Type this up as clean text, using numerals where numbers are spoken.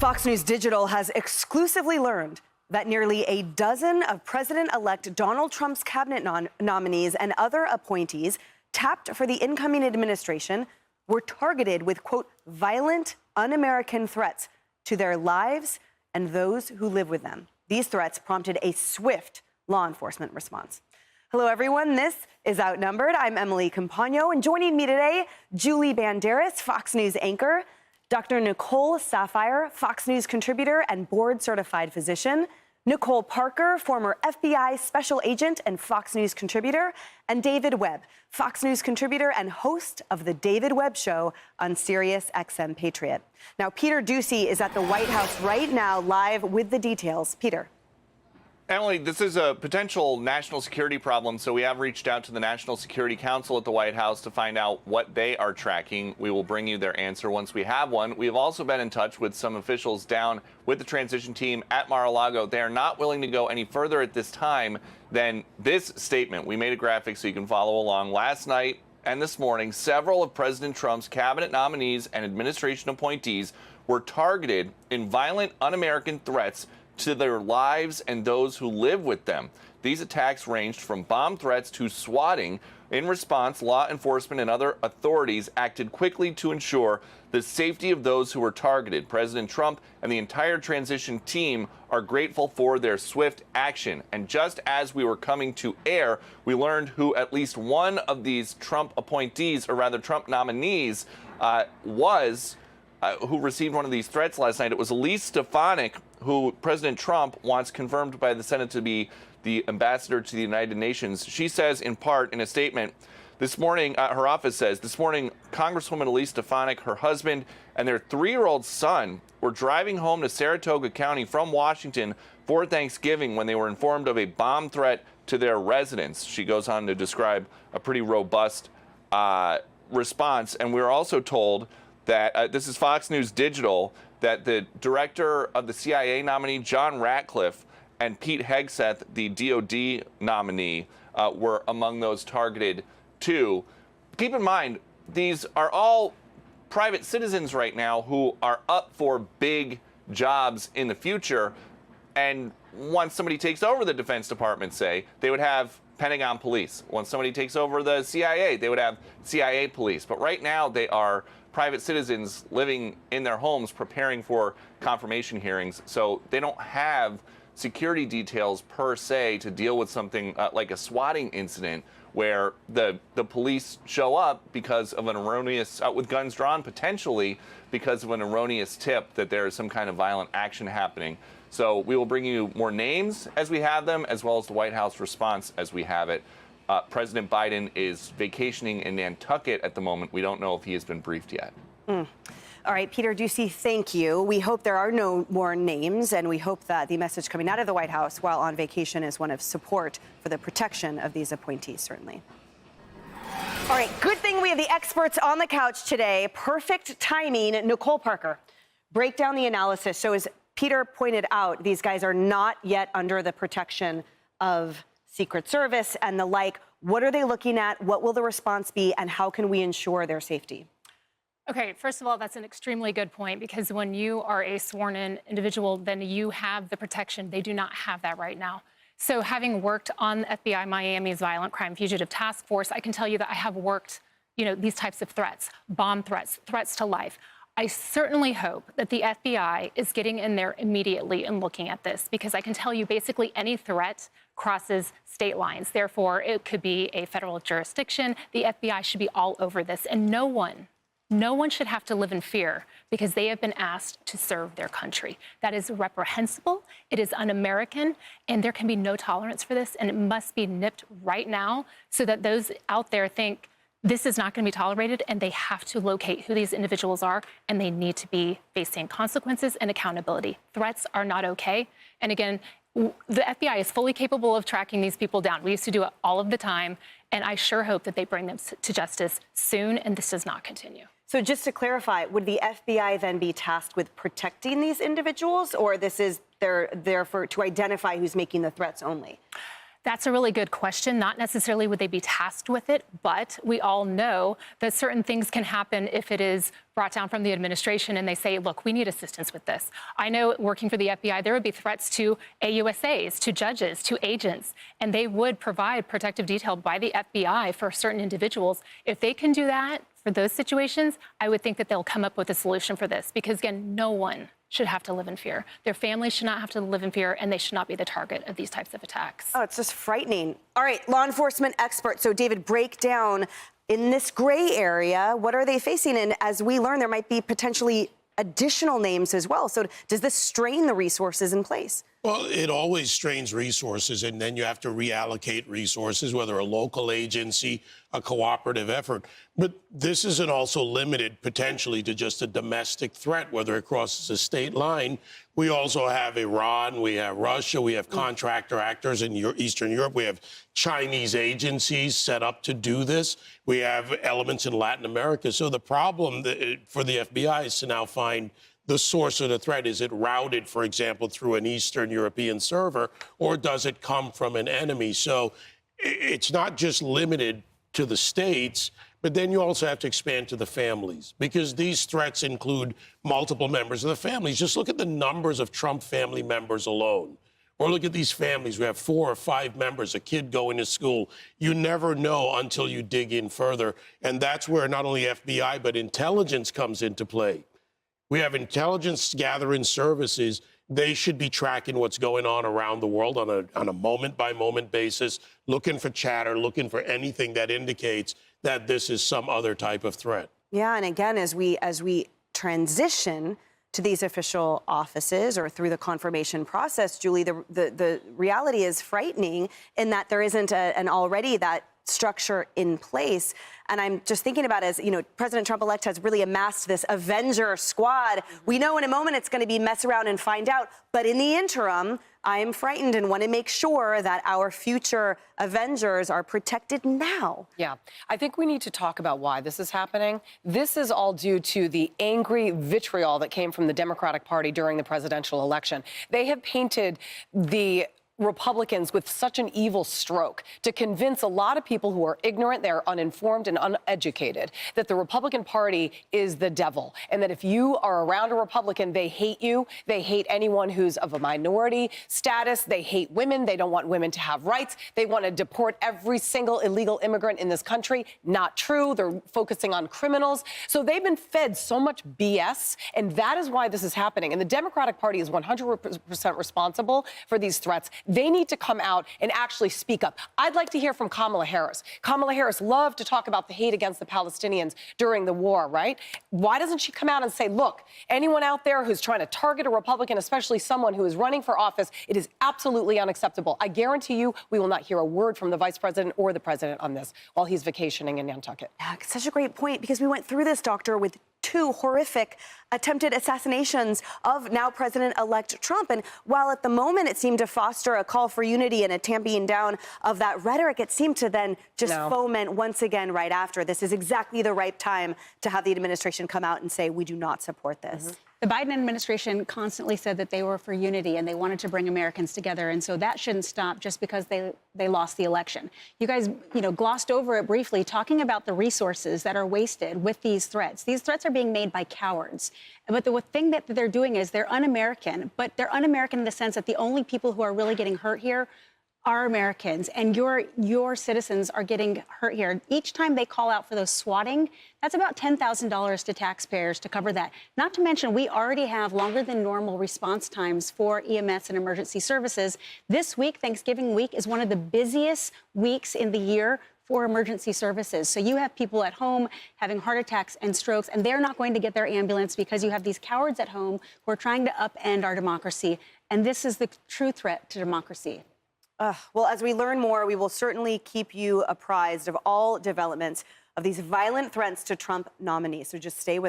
Fox News Digital has exclusively learned that nearly a dozen of President-elect Donald Trump's cabinet nominees and other appointees tapped for the incoming administration were targeted with, quote, violent, un-American threats to their lives and those who live with them. These threats prompted a swift law enforcement response. Hello, everyone. This is Outnumbered. I'm Emily Campagno, and joining me today, Julie Banderas, Fox News anchor, Dr. Nicole Saphier, Fox News contributor and board-certified physician, Nicole Parker, former FBI special agent and Fox News contributor, and David Webb, Fox News contributor and host of The David Webb Show on Sirius XM Patriot. Now, Peter Doocy is at the White House right now, live with the details. Peter. Emily, this is a potential national security problem, so we have reached out to the National Security Council at the White House to find out what they are tracking. We will bring you their answer once we have one. We have also been in touch with some officials down with the transition team at Mar-a-Lago. They are not willing to go any further at this time than this statement. We made a graphic so you can follow along. Last night and this morning, several of President Trump's cabinet nominees and administration appointees were targeted in violent, un-American threats to their lives and those who live with them. These attacks ranged from bomb threats to swatting. In response, law enforcement and other authorities acted quickly to ensure the safety of those who were targeted. President Trump and the entire transition team are grateful for their swift action. And just as we were coming to air, we learned who at least one of these Trump appointees, or rather Trump nominees, who received one of these threats last night. It was Elise Stefanik, who President Trump wants confirmed by the Senate to be the ambassador to the United Nations. She says, in part, in a statement, this morning, her office says, this morning, Congresswoman Elise Stefanik, her husband, and their 3-year-old son were driving home to Saratoga County from Washington for Thanksgiving when they were informed of a bomb threat to their residence. She goes on to describe a pretty robust response. And we were also told that this is Fox News Digital, that the director of the CIA nominee, John Ratcliffe, and Pete Hegseth, the DOD nominee, were among those targeted too. Keep in mind, these are all private citizens right now who are up for big jobs in the future. And once somebody takes over the Defense Department, say, they would have Pentagon police. Once somebody takes over the CIA, they would have CIA police. But right now, they are private citizens living in their homes preparing for confirmation hearings. So they don't have security details per se to deal with something like a swatting incident where the police show up because of an erroneous, with guns drawn potentially because of an erroneous tip that there is some kind of violent action happening. So we will bring you more names as we have them, as well as the White House response as we have it. President Biden is vacationing in Nantucket at the moment. We don't know if he has been briefed yet. All right, Peter Doocy, thank you. We hope there are no more names, and we hope that the message coming out of the White House while on vacation is one of support for the protection of these appointees, certainly. All right, good thing we have the experts on the couch today. Perfect timing. Nicole Parker, break down the analysis. So as Peter pointed out, these guys are not yet under the protection of Secret Service and the like. What are they looking at? What will the response be? And how can we ensure their safety? Okay, first of all, that's an extremely good point, because when you are a sworn-in individual, then you have the protection. They do not have that right now. So having worked on FBI Miami's Violent Crime Fugitive Task Force, I can tell you that I have worked, these types of threats, bomb threats, threats to life. I certainly hope that the FBI is getting in there immediately and looking at this, because I can tell you basically any threat crosses state lines. Therefore, it could be a federal jurisdiction. The FBI should be all over this. And no one should have to live in fear because they have been asked to serve their country. That is reprehensible. It is un-American. And there can be no tolerance for this. And it must be nipped right now so that those out there think this is not going to be tolerated, and they have to locate who these individuals are, and they need to be facing consequences and accountability. Threats are not okay. And again, the FBI is fully capable of tracking these people down. We used to do it all of the time, and I sure hope that they bring them to justice soon, and this does not continue. So just to clarify, would the FBI then be tasked with protecting these individuals, or this is they're there to identify who's making the threats only? That's a really good question. Not necessarily would they be tasked with it, but we all know that certain things can happen if it is brought down from the administration and they say, look, we need assistance with this. I know working for the FBI, there would be threats to AUSAs, to judges, to agents, and they would provide protective detail by the FBI for certain individuals. If they can do that for those situations, I would think that they'll come up with a solution for this because, again, no one should have to live in fear. Their families should not have to live in fear, and they should not be the target of these types of attacks. Oh, it's just frightening. All right, law enforcement expert. So, David, break down in this gray area, what are they facing? And as we learn, there might be potentially additional names as well. So does this strain the resources in place? Well, it always strains resources, and then you have to reallocate resources, whether a local agency, a cooperative effort. But this isn't also limited potentially to just a domestic threat, whether it crosses a state line. We also have Iran, we have Russia, we have contractor actors in Eastern Europe, we have Chinese agencies set up to do this. We have elements in Latin America. So the problem for the FBI is to now find the source of the threat. Is it routed, for example, through an Eastern European server, or does it come from an enemy? So it's not just limited to the states, but then you also have to expand to the families, because these threats include multiple members of the families. Just look at the numbers of Trump family members alone. Or look at these families. We have 4 or 5 members, a kid going to school. You never know until you dig in further. And that's where not only FBI, but intelligence comes into play. We have intelligence gathering services. They should be tracking what's going on around the world on a moment-by-moment basis, looking for chatter, looking for anything that indicates that this is some other type of threat. Yeah, and again, as we transition to these official offices or through the confirmation process, Julie, the reality is frightening in that there isn't an already that structure in place. And I'm just thinking about, as you know, President Trump-elect has really amassed this Avenger squad. We know in a moment it's going to be mess around and find out. But in the interim, I am frightened and want to make sure that our future Avengers are protected now. Yeah, I think we need to talk about why this is happening. This is all due to the angry vitriol that came from the Democratic Party during the presidential election. They have painted the Republicans with such an evil stroke to convince a lot of people who are ignorant, they're uninformed and uneducated, that the Republican Party is the devil, and that if you are around a Republican, they hate you, they hate anyone who's of a minority status, they hate women, they don't want women to have rights, they want to deport every single illegal immigrant in this country. Not true. They're focusing on criminals. So they've been fed so much BS, and that is why this is happening. And the Democratic Party is 100% responsible for these threats. They need to come out and actually speak up. I'd like to hear from Kamala Harris. Kamala Harris loved to talk about the hate against the Palestinians during the war, right? Why doesn't she come out and say, look, anyone out there who's trying to target a Republican, especially someone who is running for office, it is absolutely unacceptable. I guarantee you we will not hear a word from the vice president or the president on this while he's vacationing in Nantucket. Yeah, such a great point, because we went through this, Doctor, with 2 horrific attempted assassinations of now President-elect Trump. And while at the moment it seemed to foster a call for unity and a tamping down of that rhetoric, it seemed to then just foment once again right after. This is exactly the right time to have the administration come out and say, we do not support this. The Biden administration constantly said that they were for unity and they wanted to bring Americans together. And so that shouldn't stop just because they lost the election. You guys, glossed over it briefly, talking about the resources that are wasted with these threats. These threats are being made by cowards. But the thing that they're doing is they're un-American, but they're un-American in the sense that the only people who are really getting hurt here are Americans, and your citizens are getting hurt here. Each time they call out for those swatting, that's about $10,000 to taxpayers to cover that. Not to mention, we already have longer than normal response times for EMS and emergency services. This week, Thanksgiving week, is one of the busiest weeks in the year for emergency services. So you have people at home having heart attacks and strokes, and they're not going to get their ambulance because you have these cowards at home who are trying to upend our democracy. And this is the true threat to democracy. Well, as we learn more, we will certainly keep you apprised of all developments of these violent threats to Trump nominees. So just stay with us.